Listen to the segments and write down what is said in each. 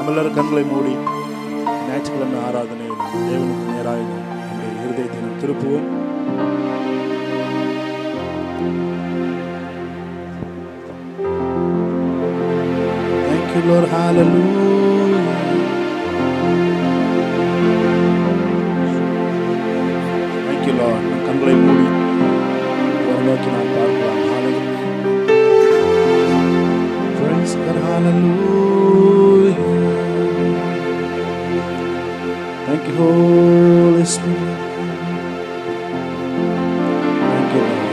நம்ம எல்லாரும் கண்களை மூடி ஞாயிற்றுக்கிழமை ஆராதனை தேவனுக்கு நேராக நம்முடைய இருதயத்தை நாம் திருப்புவோம். Thank you Lord, hallelujah. Thank you Lord. கண்களை மூடி நோக்கி நாம் பார்க்கலாம். Praise God, hallelujah. Thank you Holy Spirit. Thank you Lord.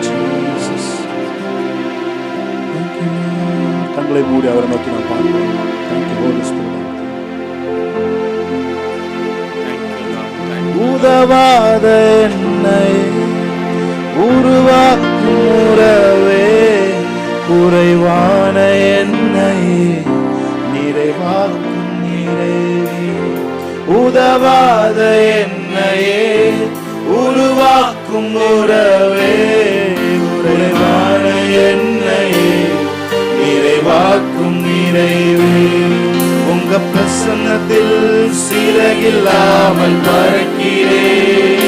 Jesus. Thank you Lord. கண்களை மூடி அவரை நோக்கி நாம் பார்க்கலாம். Thank you Holy Spirit. உதவாத என்னை உருவாக்கும் உறவே, குறைவான என்னை நிறைவாக்கும் நிறைவே. உதவாத என்னையே உருவாக்கும் உறவே, குறைவான என்னையே நிறைவாக்கும் நிறைவே. உங்க பிரசன்னத்தில் சிறகில்லாமல் பறக்கிறேன்,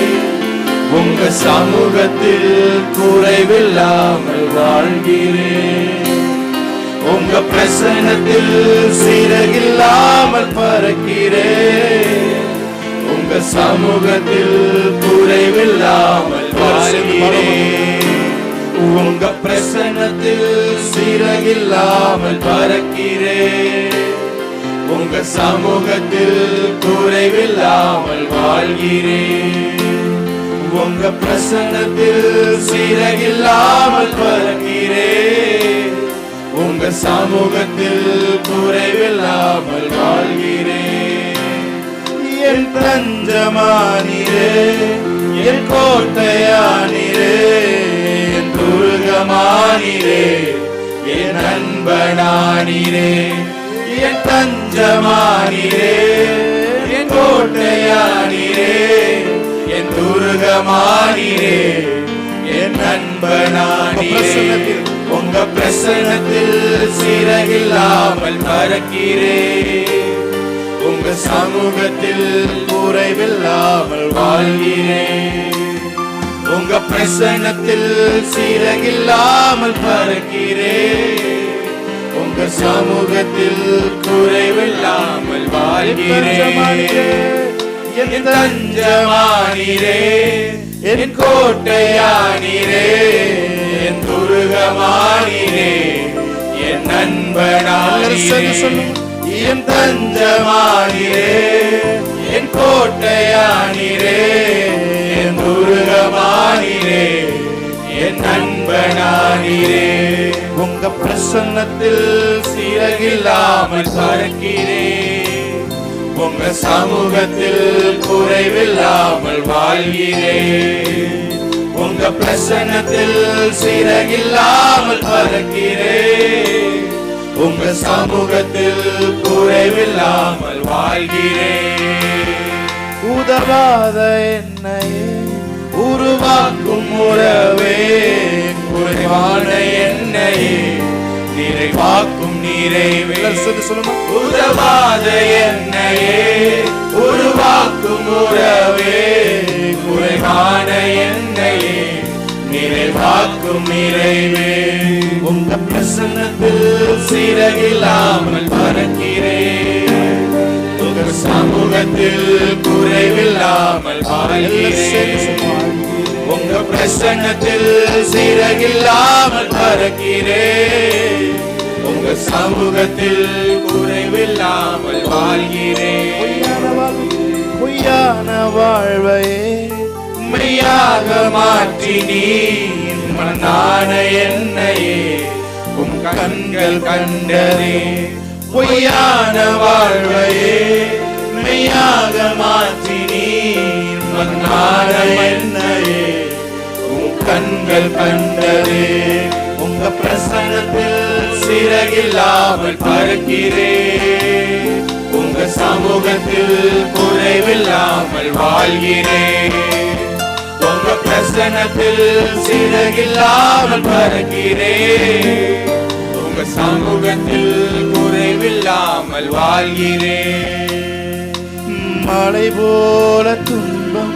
உங்க சமூகத்தில் குறைவில்லாமல் வாழ்கிறேன். உங்க பிரசன்னத்தில் சிறகில்லாமல் பறக்கிறேன், உங்க சமூகத்தில் குறைவில்லாமல் வாழ்கிறேன். உங்க பிரசன்னத்தில் சிறகில்லாமல் பறக்கிறேன், உங்க சமூகத்தில் குறைவில்லாமல் வாழ்கிறேன். உங்க பிரசன்னத்தில் சிறகில்லாமல் பறக்கிறேன், உங்க சமூகத்தில் குறைவில்லாமல் வாழ்கிறேன். என் தஞ்சமானிரே, என் கோட்டையானிரே, என் துருகமானிரே, என் அன்பனானிரே. என் தஞ்சமானிரே, என் கோட்டையானிரே, என் துருகமானிரே, என் அன்பனானிரே. உங்க பிரசன்னத்தில் சிறகில்லாமல் பறக்கிறேன், உங்க சமூகத்தில் குறைவில்லாமல் வாழ்கிறேன். உங்க பிரசன்னத்தில் சிறகில்லாமல் பறக்கிறேன், உங்க சமூகத்தில் குறைவில்லாமல் வாழ்கிறேன். என் தஞ்சமானிரே, என் கோட்டையானிரே, என் துருகமானிரே, என் அன்பனானிரே. என் தஞ்சமானிரே, என் கோட்டையானிரே, என் துருகமானிரே, என் அன்பனானிரே. உங்க பிரசன்னத்தில் சிறகில்லாமல் பறக்கிறேன், உங்க சமூகத்தில் குறைவில்லாமல் வாழ்கிறேன். உங்க பிரசன்னத்தில் சிறகில்லாமல் பறக்கிறேன், உங்க சமூகத்தில் குறைவில்லாமல் வாழ்கிறேன். உதவாத என்னையே உருவாக்கும் உறவே, குறைவான என்னையே நிறைவாக்கும் நிறைவே. உதவாத என்னையே உருவாக்கும் உறவே, குறைவான என்னையே நிறைவாக்கும் நிறைவே. உங்க பிரசன்னத்தில் சிறகில்லாமல் பறக்கிறேன், உங்க சமூகத்தில் குறைவில்லாமல் வாழ்கிறேன். உங்க பிரசன்னத்தில் சிறகில்லாமல் பறக்கிறேன், உங்க சமூகத்தில் குறைவில்லாமல் வாழ்கிறேன். பொய்யான வாழ்வையே மெய்யாக மாற்றி நீ மண்ணான என்னையே உம் கண்கள் கண்டதே. பொய்யான வாழ்வையே மெய்யாக மாற்றி நீ மண்ணான என்னையே உம் கண்கள் கண்டதே. உங்க பிரசன்னத்தில் சிறகில்லாமல் பறக்கிறேன், உங்க சமூகத்தில் குறைவில்லாமல் வாழ்கிறேன். உங்க பிரசன்னத்தில் சிறகில்லாமல் பறக்கிறேன், உங்க சமூகத்தில் குறைவில்லாமல் வாழ்கிறேன். மழை போல துன்பம்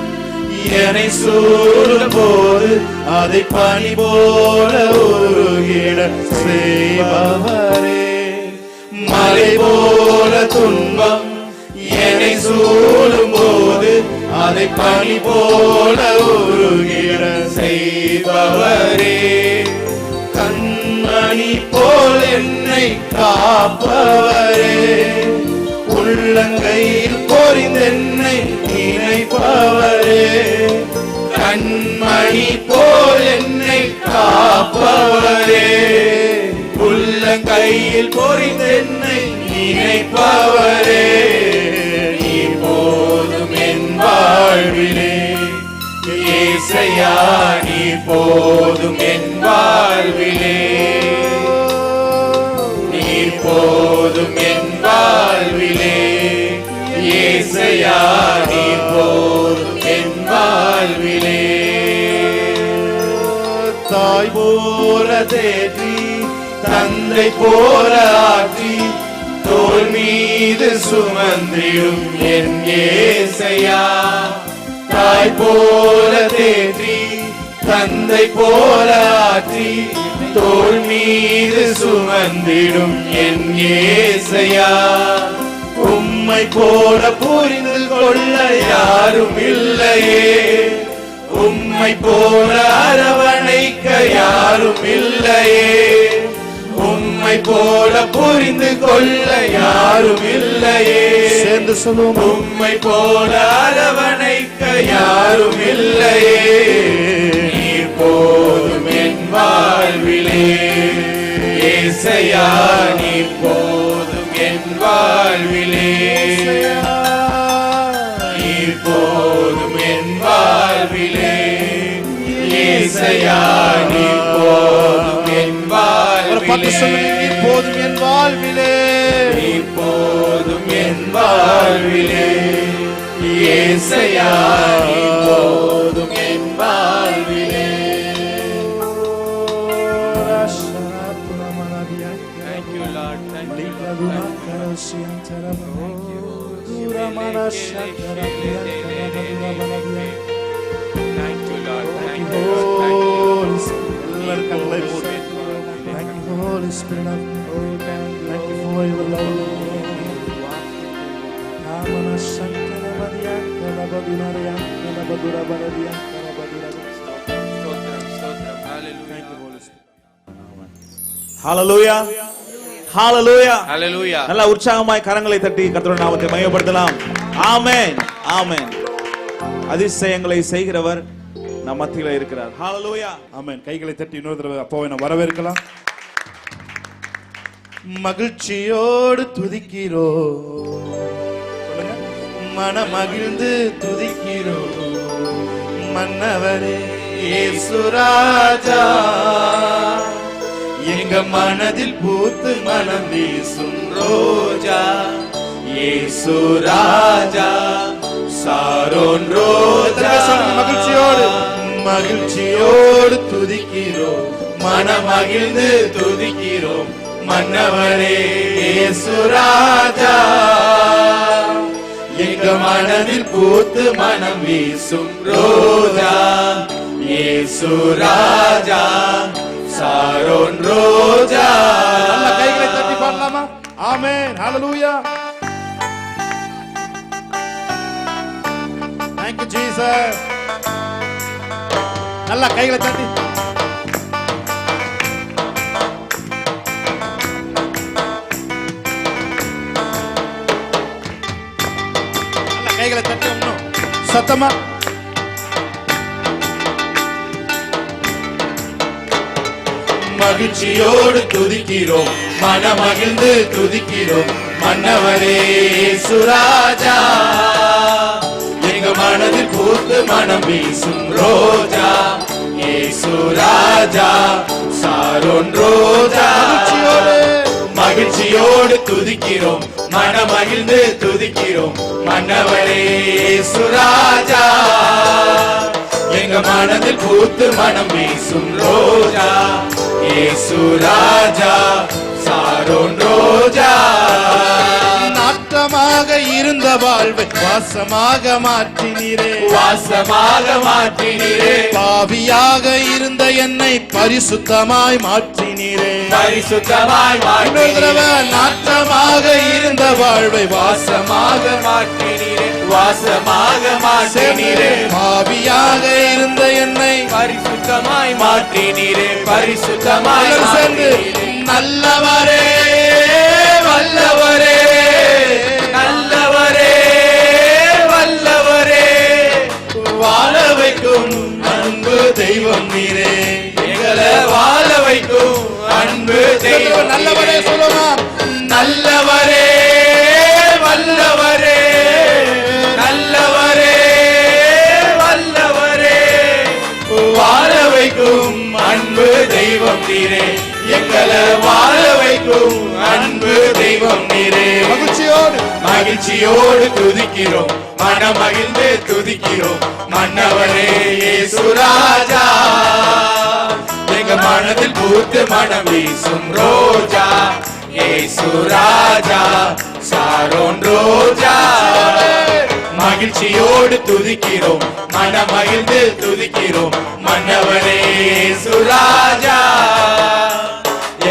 என்னை சூழும் போது அதை பனி போல உருகிட செய்பவரே. மழை போல துன்பம் என்னை சூழும் போது அதை பனி போல உருகிட செய்பவரே. கண்மணி போல் என்னை காப்பவரே. உள்ளங்கையில் பொறிந்தென்னை நினைப்பவரே. கண்மணி போல் என்னை காப்பவரே. உள்ளங்கையில் பொறிந்தென்னை நினைப்பவரே. நீ போதும் என் வாழ்விலே இயேசையா, நீ போதும் என் வாழ்விலே. நீ போதும் என் வாழ்விலே இயேசையா, நீ போதும் என் வாழ்விலே. தாய் போல தேற்றி தந்தை போல ஆற்றி தோள் மீது சுமந்திடும் என் இயேசையா. தாய் போல தேற்றி தந்தை போல ஆற்றி தோள் மீது சுமந்திடும் என் இயேசையா. உம்மை போல புரிந்து கொள்ள யாரும் இல்லையே. உம்மை போல அரவணைக்க யாரும் இல்லையே. உம்மை போல புரிந்து கொள்ள யாரும் இல்லையே. சேர்ந்து சொல்லுவோம். உம்மை போல அரவணைக்க யாரும் இல்லையே. நீர் போதும் என் வாழ்விலே இயேசையா, நீர் போதும் என் வாழ்விலே. நீர் போதும் என் வாழ்விலே இயேசையா, நீர் போதும் என் வாழ்விலே. நீர் போதும் என் வாழ்விலே. நீர் போதும் என் வாழ்விலே இயேசையா, நீர் போதும் என் வாழ்விலே. Thank you, Lord. Thank you, Lord. Thank you, Lord. Thank you, Lord. Thank you, Holy Spirit of God. Thank you for your love. Hallelujah. Hallelujah. Hallelujah. நல்ல உற்சாகமாய் கரங்களை தட்டி கர்த்தருடைய நாமத்தை மகிமைப்படுத்தலாம். ஆமென். ஆமென். அதிசயங்களை செய்கிறவர் நம் மத்தியில இருக்கிறார். ஹalleluya. ஆமென். கைகளை தட்டி இன்னொரு தடவை அப்பாவை நாம் வரவேற்கலாம். மகிழ்ச்சியோடு துதிக்கிறோம். சொல்லுங்க. மனமகிழ்ந்து துதிக்கிறோம். மன்னவரே இயேசு ராஜா, எங்க மனதில் பூத்து மனம் வீசும் ரோஜா. இயேசு ராஜா, சாரோன் ரோஜா. மகிழ்ச்சியோடு மகிழ்ச்சியோடு துதிக்கிறோம். மனமகிழ்ந்து துதிக்கிறோம். மன்னவரே இயேசு ராஜா, எங்க மனதில் பூத்து மனம் வீசும் ரோஜா. இயேசு ராஜா, சாரோன் ரோஜா. நல்ல கைகளை தட்டி பாடலாமா? ஆமென். ஹalleluya. Thank you Jesus. நல்ல கைகளை தட்டி. நல்ல கைகளை தட்டி இன்னும் சத்தமா. மகிழ்ச்சியோடு துதிக்கிறோம். மனமகிழ்ந்து துதிக்கிறோம். மன்னவரே இயேசு ராஜா, எங்க மனதில் பூத்து மனம் வீசும் ரோஜா. இயேசு ராஜா, சாரோன் ரோஜா. மகிழ்ச்சியோடு துதிக்கிறோம். மனமகிழ்ந்து துதிக்கிறோம். மன்னவரே இயேசு ராஜா, எங்க மனதில் பூத்து மனம் வீசும் ரோஜா. இயேசு ராஜா, வாழ்வை வாசமாக மாற்றினீரே, வாசமாக மாற்றினீரே, பாவியாக இருந்த என்னை பரிசுத்தமாய் மாற்றினீரே, பரிசுத்தமாய் மாற்றினீரே, நாற்றமாக இருந்த வாழ்வை வாசமாக மாற்றினீரே, வாசமாக மாற்றினீரே, பாவியாக இருந்த என்னை பரிசுத்தமாய் மாற்றினீரே, பரிசுத்தமாய் சேர்ந்து மாற்றினீரே. நல்லவரே வல்லவரே, நல்லவரே, வல்லவரே, வாழ வைக்கும் அன்பு தெய்வம் நீரே, எங்களை வாழ வைக்கும் அன்பு தெய்வம். நல்லவரே சொல்லுமா, நல்லவரே, வல்லவரே, நல்லவரே, வல்லவரே, வாழ வைக்கும் அன்பு தெய்வம் நீரே, எங்களை வாழ வைக்கும் அன்பு தெய்வம் நீரே. மகிழ்ச்சியோடு மகிழ்ச்சியோடு துதிக்கிறோம், மனமகிழ்ந்து துதிக்கிறோம், மன்னவரே இயேசு ராஜா. எங்க மனதில் பூத்து மனம் வீசும் ரோஜா, இயேசு ராஜா, சாரோன் ரோஜா. மகிழ்ச்சியோடு துதிக்கிறோம், மனமகிழ்ந்து துதிக்கிறோம், மன்னவரே இயேசு ராஜா.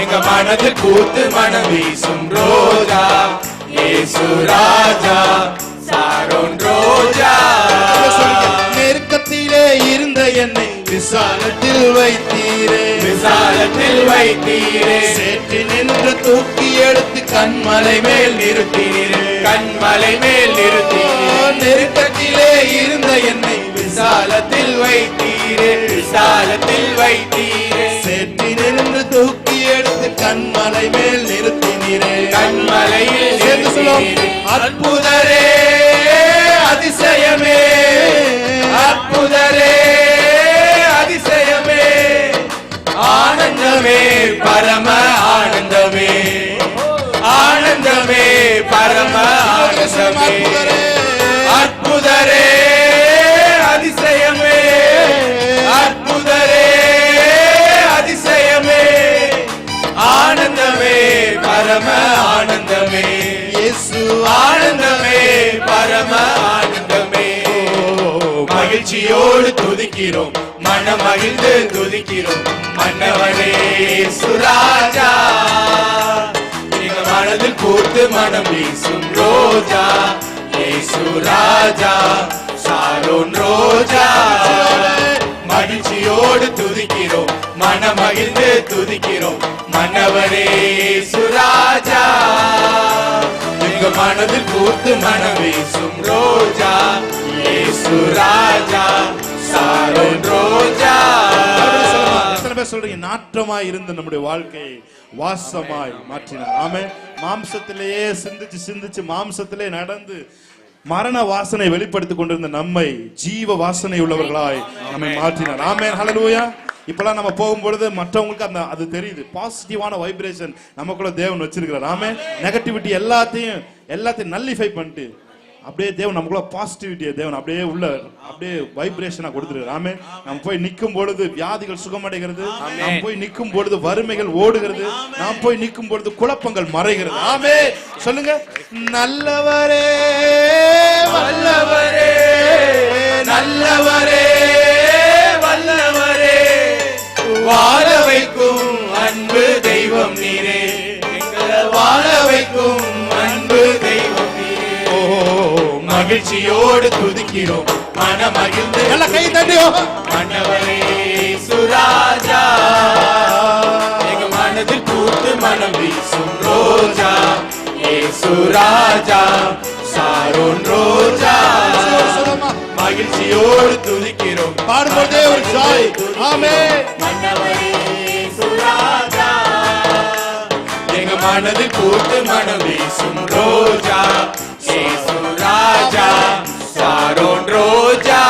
எங்க மனதில் பூத்து மனம் வீசும் ரோஜா, இயேசு ராஜா, சாரோன் ரோஜா. நெருக்கத்திலே இருந்த என்னை விசாலத்தில் வைத்தீரே, விசாலத்தில் வைத்தீரே, சேற்றி நின்று தூக்கி எடுத்து கண்மலை மேல் நிறுத்தினீரே, கண்மலை மேல் நிறுத்தீரே. நெருக்கத்திலே இருந்த என்னை விசாலத்தில் வைத்தீரே, விசாலத்தில் வைத்தீரே, சேற்றி நின்று தூக்கி எடுத்து கண்மலை மேல் நிறுத்தினீரே, கண்மலையில் சேர்ந்து சொல்லும் நிறுத்தினீரே. அற்புதரே, அதிசயமே, அற்புதரே, அதிசயமே, ஆனந்தமே, பரம ஆனந்தமே, ஆனந்தமே, பரம ஆனந்தமே, அற்புதரே, அதிசயமே, அற்புதரே, அதிசயமே, ஆனந்தமே, பரம ஆனந்தமே, இயேசு ஆனந்தமே, பரம ஆனந்தமே. மகிழ்ச்சியோடு துதிக்கிறோம், மனமகிழ்ந்து துதிக்கிறோம், மன்னவனே இயேசு ராஜா. எங்க மனதில் பூத்து மனம் வீசும் ரோஜா, இயேசு ராஜா, சாரோன் ரோஜா. மகிழ்ச்சியோடு துதிக்கிறோம், மனமகிழ்ந்து துதிக்கிறோம், மன்னவனே இயேசு ராஜா. எங்க மனதில் பூத்து மனம் வீசும் ரோஜா, இயேசு ராஜா, சாரோன் ரோஜா. எத்தனை பேர் சொல்றீங்க நாற்றமாய் இருந்த நம்முடைய வாழ்க்கையை வாசமாய் மாற்றினார். ஆமென். மாம்சத்திலேயே சிந்திச்சு சிந்திச்சு மாம்சத்திலே நடந்து மரண வாசனை வெளிப்படுத்திக் கொண்டிருந்த நம்மை ஜீவ வாசனை உள்ளவர்களாய் நம்மை மாற்றினார். ஆமென். ஹல்லேலூயா. இப்பெல்லாம் நம்ம போகும்பொழுது மற்றவங்களுக்கு அந்த அது தெரியுது, பாசிட்டிவான வைப்ரேஷன் நமக்குள்ள தேவன் வச்சிருக்கிறார். ஆமென். நெகட்டிவிட்டி எல்லாத்தையும் நல்லிஃபை பண்ணிட்டு அப்படியே தேவன் நமக்குள்ள பாசிட்டிவிட்டியை தேவன் அப்படியே உள்ள அப்படியே வைப்ரேஷனா கொடுத்துருக்காரு. ஆமென். நம்ம போய் நிற்கும் பொழுது வியாதிகள் சுகமடைகிறது, நாம் போய் நிற்கும் பொழுது வறுமைகள் ஓடுகிறது, நாம் போய் நிற்கும் பொழுது குழப்பங்கள் மறைகிறது. ஆமென். சொல்லுங்க, நல்லவரே, வல்லவரே, நல்லவரே, வல்லவரே, வாழ வைக்கும் அன்பு தெய்வம் நீரே, எங்களை வாழ வைக்கும் அன்பு தெய்வம் நீரே. மகிழ்ச்சியோடு துதிக்கிறோம், மனமகிழ்ந்து நல்ல கை தட்டியோ, மன்னவரே இயேசு ராஜா. எங்க மனதில் பூத்து மனம் வீசும் ரோஜா, இயேசு ராஜா, சாரோன் ரோஜா. மகிழ்ச்சியோடு துதிக்கிறோம், பாடும்போதே ஒரு ஜாய். ஆமென். மன்னவரே இயேசு ராஜா. எங்க மனதில் பூத்து மனம் வீசும் ரோஜா, இயேசு ராஜா, சாரோன் ரோஜா.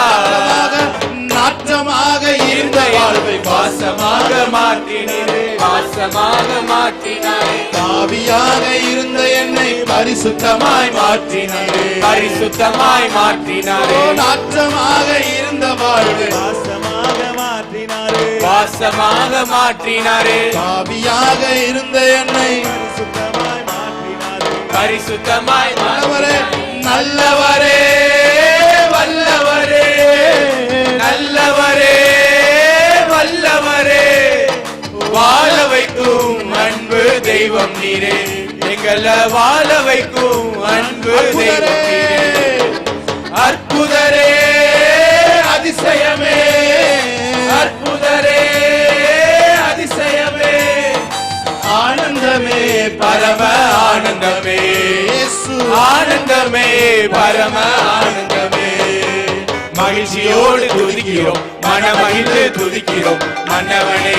நாற்றமாக இருந்த வாழ்வை வாசமாக மாற்றினீரே, வாசமாக மாற்றினாரே, பாவியாக இருந்த என்னை பரிசுத்தமாய் மாற்றினாரே, பரிசுத்தமாய் மாற்றினாரே, நாற்றமாக இருந்த வாழ்வை வாசமாக மாற்றினாரே, வாசமாக மாற்றினாரே, பாவியாக இருந்த என்னை சுத்தமாய் மாற்றினாரே, பரிசுத்தமாய் நல்லவரே, நல்லவரே, தெய்வம் நீரே, எங்கள வாழ வைக்கும் அன்பு தெய்வம் நீரே. அற்புதரே அதிசயமே, அற்புதரே அதிசயமே, ஆனந்தமே பரம ஆனந்தமே, ஆனந்தமே பரம ஆனந்தமே. மகிழ்ச்சியோடு துதிக்கிறோம், மனமகிழ்ந்து துதிக்கிறோம், மன்னவனே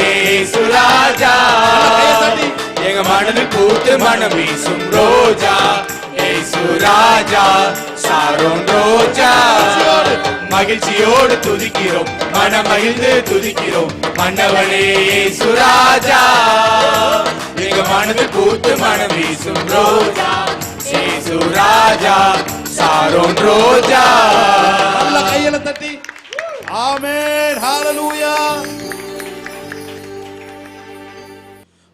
சுராஜா. எங்க மனது கூத்து மனம் வீசும் ரோஜா, சுராஜா சாரோன் ரோஜா. மகிழ்ச்சியோடு துதிக்கிறோம், மனமகிழ்ந்து துதிக்கிறோம், மன்னவனே சுராஜா. எங்க மனது கூத்து மனம் வீசும் ரோஜா, சுராஜா சாரோன் ரோஜா. நல்ல கையில தட்டி ஆமென், ஹalleluya.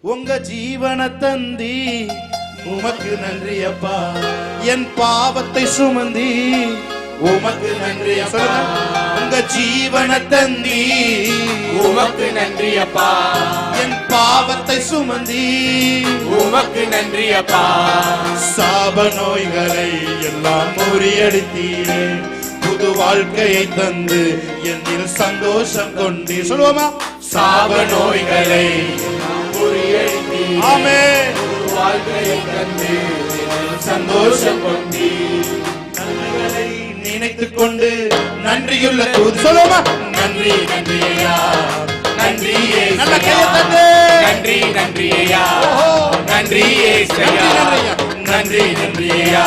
உங்க ஜீவன தந்தி உமக்கு நன்றி அப்பா, என் பாவத்தை சுமந்தி உமக்கு நன்றி அப்பா. உங்க ஜீவன தந்தி உமக்கு நன்றி அப்பா, என் பாவத்தை சுமந்தி உமக்கு நன்றி அப்பா. சாப நோய்களை எல்லாம் முறியடித்தீரே, புது வாழ்க்கையை தந்து என்னில் சந்தோஷம் கொண்டு. சொல்லுவோமா? சாப நோய்களை முறியடித்தீரே, ஆமென். புது வாழ்க்கையை தந்து என்னில் சந்தோஷம் கொண்டு. நன்மைகளை நினைத்துக் கொண்டு நன்றியுள்ள தூது. சொல்லுவோமா? நன்றி நன்றி ஐயா, நன்றி நல்ல கையை தட்டு. நன்றி நன்றி ஐயா, நன்றி ஏசையா, நன்றி நன்றி ஐயா,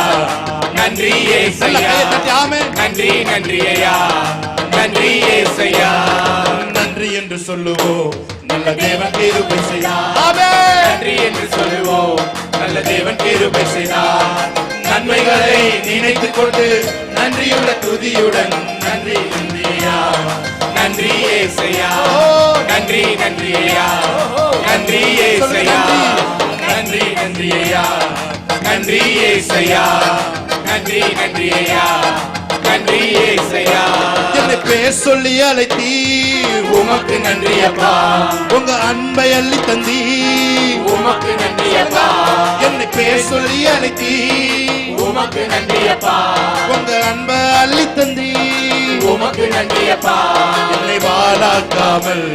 நன்றி நல்ல ஏசையா, கையை தட்டி ஆமென். நன்றி நன்றி ஐயா, நன்றி ஏசையா. நன்றி என்று சொல்லுவோம், நல்ல தேவன் கிருபை செய்தார். ஆமென். நன்றி என்று சொல்லுவோம், நல்ல தேவன் கிருபை செய்தார். நன்மைகளை நினைத்துக் கொண்டு நன்றியுள்ள துதியுடன் நன்றி நன்றி ஐயா, நன்றி ஏசையா, நன்றி நன்றி ஐயா, நன்றி ஏசையா, நன்றி நன்றி ஐயா, நன்றி ஏசையா, நன்றி நன்றி ஐயா, நன்றி ஏசையா. என்னை பேர் சொல்லி அழைத்தீ உமக்கு நன்றி அப்பா, உங்க அன்பை அள்ளி தந்தீ உமக்கு நன்றி அப்பா, என்னை பேர் சொல்லி அழைத்தீ உமக்கு நன்றி அப்பா, உங்க அன்பை அள்ளி தந்தீ உமக்கு நன்றி அப்பா. என்னை வாழாக்காமல்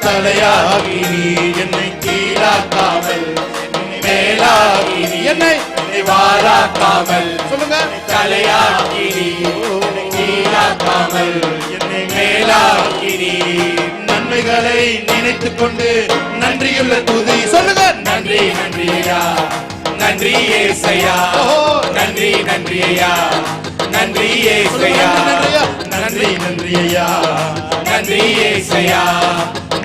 தலையாகி நீ என்னை கீழாக்காமல் என்னை மேலாகி நீ என்னை வாழாக்காமல் சொல்லுங்க தலையாக்கி நீ, கீழாக்காமல் என்னை மேலாக்கி நீ. நன்மைகளை நினைத்துக் கொண்டு நன்றியுள்ள துதி. சொல்லுங்க நன்றி நன்றி ஐயா, நன்றி ஏசையா, நன்றி நன்றி ஐயா, நன்றி ஏசையா, நன்றி நன்றி ஐயா, நன்றி ஏசையா,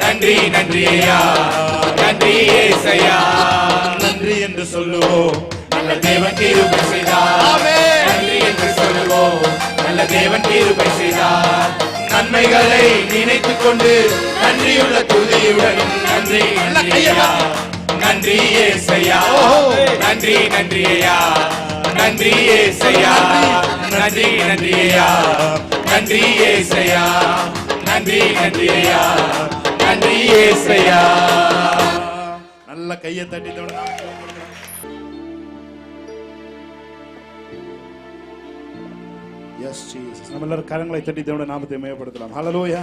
நன்றி நன்றி ஐயா, நன்றி ஏசையா. நன்றி என்று சொல்லுவோம், நல்ல தேவன் கிருபை செய்தார். ஆமென். நன்றி என்று சொல்லுவோம், நல்ல தேவன் கிருபை செய்தார். நன்மைகளை நினைத்துக் கொண்டு நன்றியுள்ள துதியுடன் நன்றி நன்றி ஐயா, நன்றி ஏசையா, நன்றி நன்றி ஐயா, நன்றி ஏசையா, நன்றி நன்றி ஐயா, நன்றி ஏசையா, நன்றி நன்றி ஐயா, நன்றி ஏசையா. நல்ல கையை தட்டி எஸ் ஜீசஸ். நம்ம எல்லாரும் கரங்களை தட்டி தேவனுடைய நாமத்தை மேம்படுத்தலாம். ஹல்லேலூயா.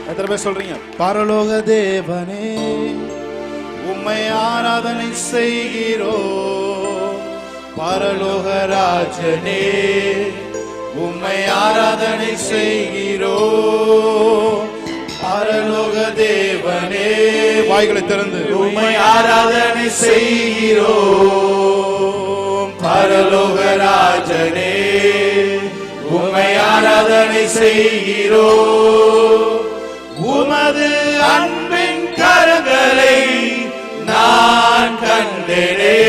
எத்தனை பேர் சொல்றீங்க? பரலோக தேவனே உம்மை ஆராதனை செய்கிறோம், பரலோக ராஜனே உம்மை ஆராதனை செய்கிறோம், பரலோக தேவனே வாய்களை திறந்து உம்மை ஆராதனை செய்கிறோம், பரலோக ராஜனே உம்மை ஆராதனை செய்கிறோம். உமது அன்பின் கரங்களை நான் கண்டேனே,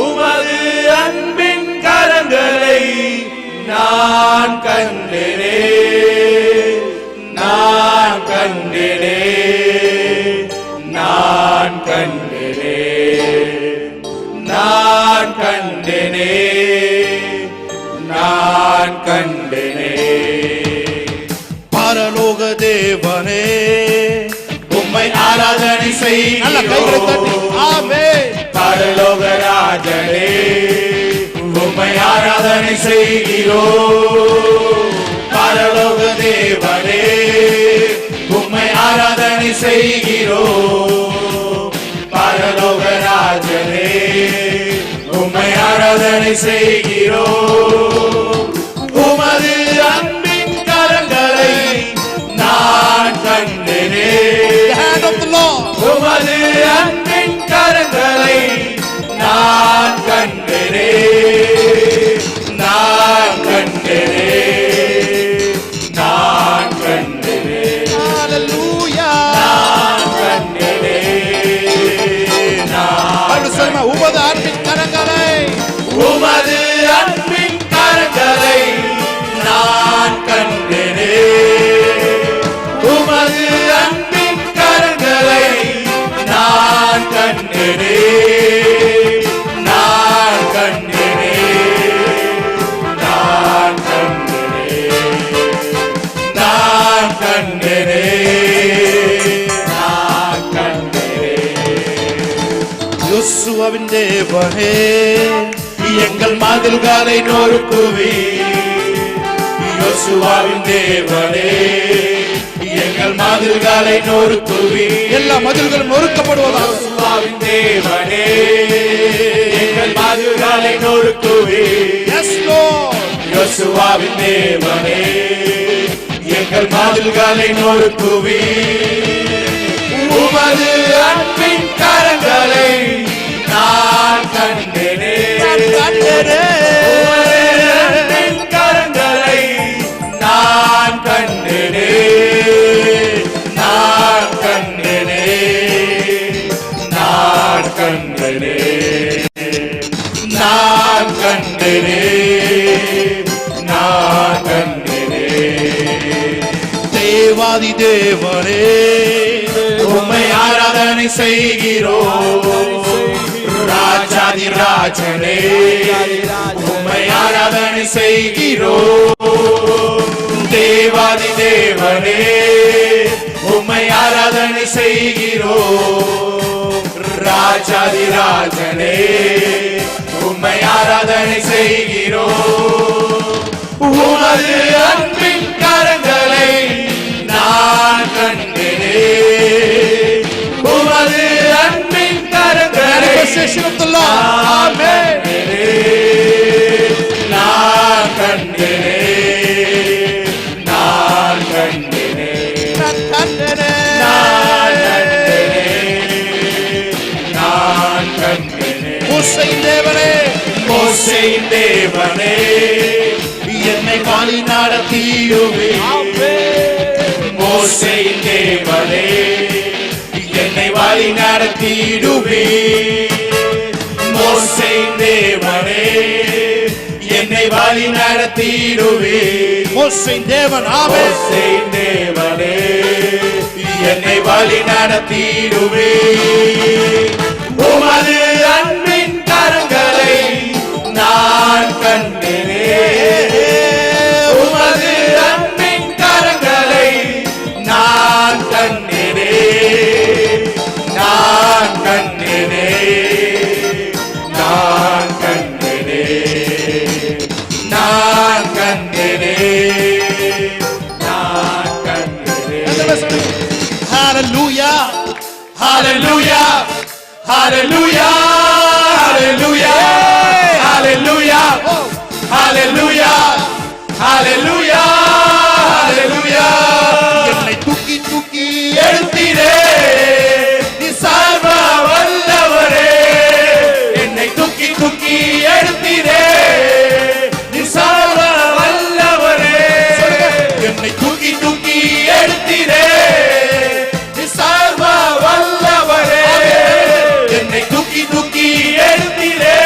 உமது அன்பின் கரங்களை நான் கண்டேனே, நான் கண்டேனே, நான் கண்டேனே, நான் கண்டேனே, நான் கண்டேனே. பரலோக தேவனே உம்மை ஆராதனை நல்ல கைகளை தட்டி செய்கிறோம் ஆமென். பரலோக ராஜனே உம்மை ஆராதனை செய்கிறோம் பரலோக தேவனே உம்மை ஆராதனை செய்கிறோம் பரலோக ராஜனே உம்மை ஆராதனை செய்கிறோம் உமது அன்பின் கரங்களை நான் கண்டேனே Hand of the Lord. உமது அன்பின் கரங்களை நான் கண்டேனே நான் கண்டேனே நான் கண்டேனே Hallelujah. நான் கண்டேனே நான் அப்படி சொல்லுமா, உமது அன்பின் கரங்களை உமது அன்பின் கரங்களை நான் கண்டேனே உமது அன்பின் கரங்களை நான் கண்டேனே நான் கண்டேனே நான் கண்டேனே நான் கண்டேனே நான் கண்டேனே யோசுவாவின் தேவனே எங்கள் மதில்களை நொறுக்குவி யோசுவாவின் தேவனே எங்கள் மதில்களை நொறுக்குவி எல்லா மதில்களும் நொறுக்கப்படுவதாக யோசுவாவின் தேவனே எங்கள் மதில்களை நொறுக்குவி Yes, Lord. யோசுவாவின் தேவனே எங்கள் மதில்களை நொறுக்குவி உமது அன்பின் கரங்களை நான் கண்டேனே கண்டேனே. உமது அன்பின் கரங்களை நான் கண்டேனே நான் கண்டேனே நான் கண்டேனே நான் கண்டேனே நான் கண்டேனே தேவாதி தேவனே உம்மை ஆராதனை செய்கிறோம் ராஜாதி ராஜனே உம்மை ஆராதனை செய்கிறோம் தேவாதி தேவனே உம்மை ஆராதனை செய்கிறோம் ராஜாதி ராஜனே உம்மை ஆராதனை செய்கிறோம் உமது அன்பின் கரங்களை நான் கண்டேனே உமது அன்பின் கரங்களை Manifestation of the Lord. Amen. நான் கண்டேனே நான் கண்டேனே நான் கண்டேனே. நான் கண்டேனே நான் கண்டேனே மோசேயின் தேவனே மோசேயின் தேவனே என்னை வழி நடத்தியுமே மோசேயின் தேவனே என்னை வழி நடத்திடுவே மோசேயின் தேவனே என்னை வழி நடத்திடுவே மோசேயின் தேவன். ஆமென். மோசேயின் தேவனே என்னை வழி நடத்திடுவே உமது அன்பின் கரங்களை நான் கண்டேனே உமது அன்பின் கரங்களை நான் கண்டேனே நான் கண்டேனே நான் கண்டேனே நான் கண்டேனே நான் கண்டேனே Hallelujah. Hallelujah. Hallelujah. Hallelujah. Hallelujah. Hallelujah. Hallelujah. Hallelujah. என்னை தூக்கி தூக்கி எழுத்திரே நீ சர்வ வல்லவரே என்னை தூக்கி தூக்கி எழுத்திரே நீ சர்வ வல்லவரே என்னை தூக்கி தூக்கி எழுத்திரே நீ சர்வ வல்லவரே என்னை தூக்கி தூக்கி எழுத்திரே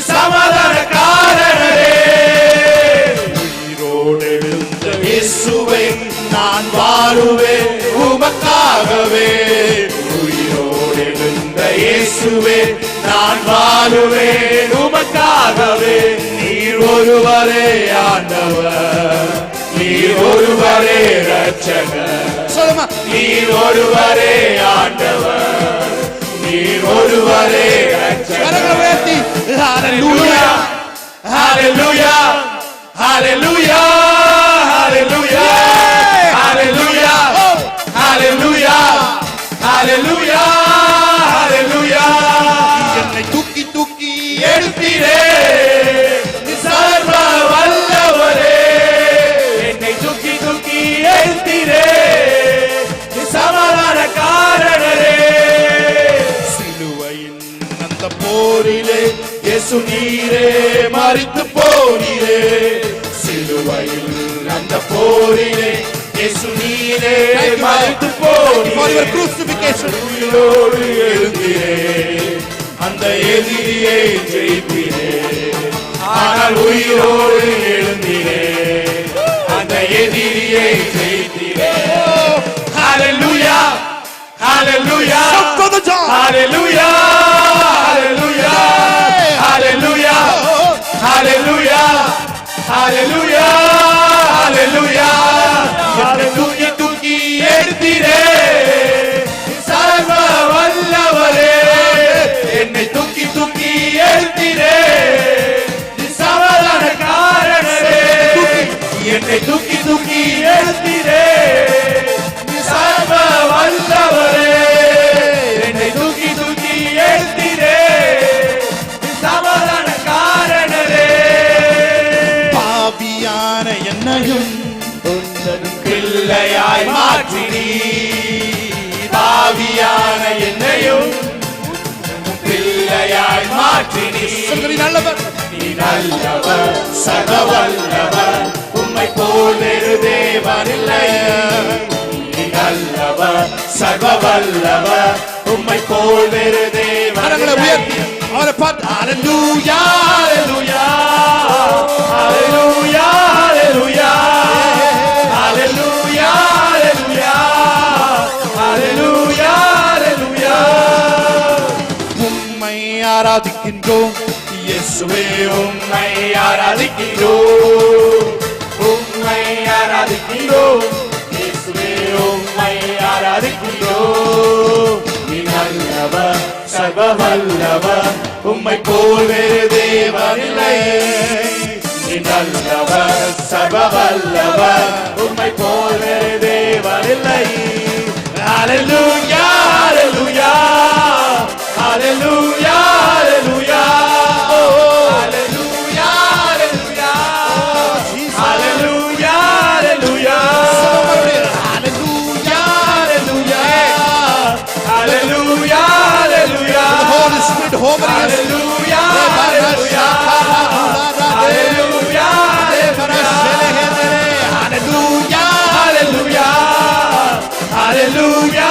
சமாதான காரணரே உயிரோடு எழுந்த இயேசுவை நான் வாழுவேன் உமக்காகவே உயிரோடு எழுந்த இயேசுவே நான் வாழுவேன் உமக்காகவே நீர் ஒருவரே ஆண்டவர் நீர் ஒருவரே ரட்சகர் சொல்லுமா நீர் ஒருவரே ஆண்டவர், நீர் ஒருவரே இரட்சகர். கரங்களை உயர்த்தி ஹalleluya ஹalleluya ஹalleluya ஹalleluya ஹalleluya ஹalleluya ஹalleluya ஹalleluya. என்னை தூக்கி தூக்கி எடுத்தீரே சர்வ வல்லவரே, என்னை தூக்கி தூக்கி எடுத்தீரே சமாதான காரணரே. சிலுவையின் அந்த போரிலே இயேசு நீரே மரித்து போனீரே, சிலுவையில் அந்த போரிலே இயேசு நீரே மரித்து for your போனீரே. crucifixion உயிரோடு எழுந்தீரே, அந்த எதிரியை ஜெயித்தீரே. ஆனால் உயிரோடு எழுந்தீரே, அந்த எதிரியை ஜெயித்தீரே. ஹalleluya ஹalleluya for the job ஹalleluya ஹalleluya ஹalleluya ஹalleluya ஹalleluya ஹalleluya. என்னை தூக்கி தூக்கி எடுத்தீரே சர்வ வல்லவரே, என்னை தூக்கி தூக்கி எடுத்தீரே சமாதான காரணரே. என்னை தூக்கி தூக்கி எடுத்தீரே சர்வ வல்லவரே, என்னை தூக்கி தூக்கி எடுத்தீரே சமாதான காரணரே. பாவியான என்னையும் பிள்ளையாய் மாற்றினீ, பாவியான என்னையும் பிள்ளையாய் மாற்றினீ. சொல்லுங்க, நீ நல்லவர் நீ நல்லவர் சர்வவல்லவர், உம்மை போல் வேறு தேவனில்லை. நீ நல்லவர் சர்வவல்லவர், உம்மை போல் வேறு கரங்களை தேவனில்லை. உயர்த்தி அவரை பார்த்து ஹalleluya ஹalleluya ஹalleluya ஹalleluya ஹalleluya ஹalleluya ஹalleluya. உம்மை ஆராதிக்கின்றோம் இயேசுவே உம்மை ஆராதிக்கிறோம், உம்மை ஆராதிக்கிறோம், இயேசுவே உம்மை ஆராதிக்கிறோம். நீ நல்லவர் சர்வவல்லவர், உம்மை போல் வேறு தேவனில்லை. நீ நல்லவர் சர்வவல்லவர், உம்மை போல் வேறு தேவனில்லை. ஹalleluya ஹalleluya ஹalleluya ஹalleluya ஹalleluya ஹalleluya ஹalleluya ஹalleluya ஹalleluya ஹalleluya ஹalleluya. Holy Spirit hovering us ஹalleluya ஹalleluya ஹalleluya ஹalleluya ஹalleluya ஹalleluya